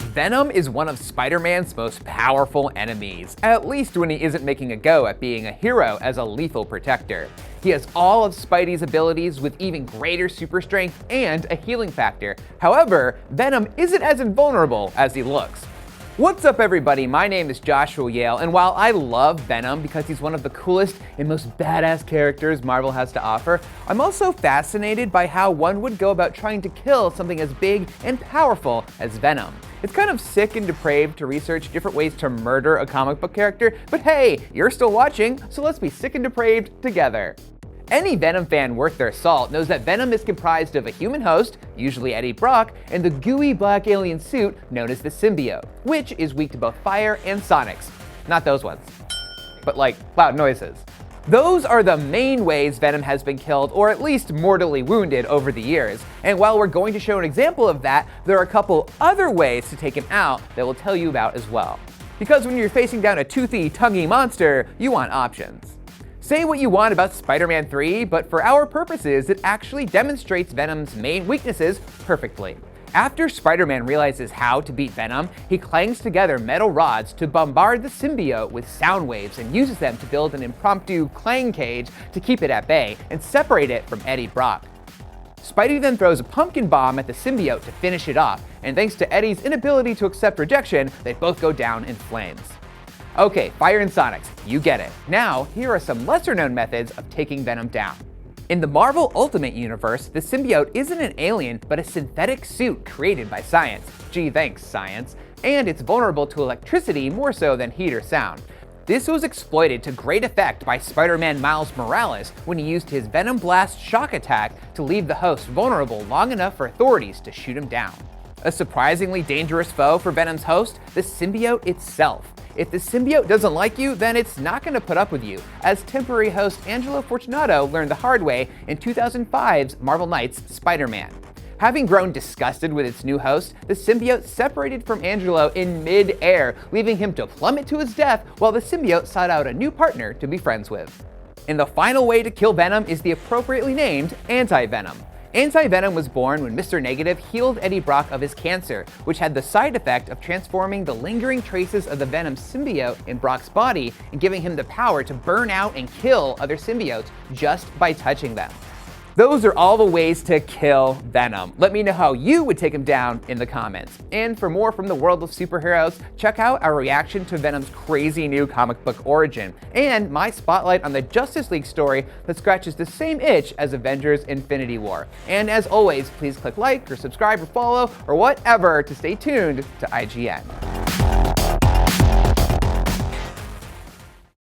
Venom is one of Spider-Man's most powerful enemies, at least when he isn't making a go at being a hero as a lethal protector. He has all of Spidey's abilities with even greater super strength and a healing factor. However, Venom isn't as invulnerable as he looks. What's up everybody, my name is Joshua Yale, and while I love Venom because he's one of the coolest and most badass characters Marvel has to offer, I'm also fascinated by how one would go about trying to kill something as big and powerful as Venom. It's kind of sick and depraved to research different ways to murder a comic book character, but hey, you're still watching, so let's be sick and depraved together. Any Venom fan worth their salt knows that Venom is comprised of a human host, usually Eddie Brock, and the gooey black alien suit known as the symbiote, which is weak to both fire and sonics. Not those ones, but like loud noises. Those are the main ways Venom has been killed, or at least mortally wounded, over the years. And while we're going to show an example of that, there are a couple other ways to take him out that we'll tell you about as well. Because when you're facing down a toothy, tonguey monster, you want options. Say what you want about Spider-Man 3, but for our purposes, it actually demonstrates Venom's main weaknesses perfectly. After Spider-Man realizes how to beat Venom, he clangs together metal rods to bombard the symbiote with sound waves and uses them to build an impromptu clang cage to keep it at bay and separate it from Eddie Brock. Spidey then throws a pumpkin bomb at the symbiote to finish it off, and thanks to Eddie's inability to accept rejection, they both go down in flames. Okay, fire and sonics, you get it. Now, here are some lesser-known methods of taking Venom down. In the Marvel Ultimate Universe, the symbiote isn't an alien, but a synthetic suit created by science. Gee, thanks, science. And it's vulnerable to electricity more so than heat or sound. This was exploited to great effect by Spider-Man Miles Morales when he used his Venom Blast shock attack to leave the host vulnerable long enough for authorities to shoot him down. A surprisingly dangerous foe for Venom's host, the symbiote itself. If the symbiote doesn't like you, then it's not going to put up with you, as temporary host Angelo Fortunato learned the hard way in 2005's Marvel Knights Spider-Man. Having grown disgusted with its new host, the symbiote separated from Angelo in mid-air, leaving him to plummet to his death while the symbiote sought out a new partner to be friends with. And the final way to kill Venom is the appropriately named Anti-Venom. Anti-Venom was born when Mr. Negative healed Eddie Brock of his cancer, which had the side effect of transforming the lingering traces of the Venom symbiote in Brock's body and giving him the power to burn out and kill other symbiotes just by touching them. Those are all the ways to kill Venom. Let me know how you would take him down in the comments. And for more from the world of superheroes, check out our reaction to Venom's crazy new comic book origin, and my spotlight on the Justice League story that scratches the same itch as Avengers Infinity War. And as always, please click like or subscribe or follow or whatever to stay tuned to IGN.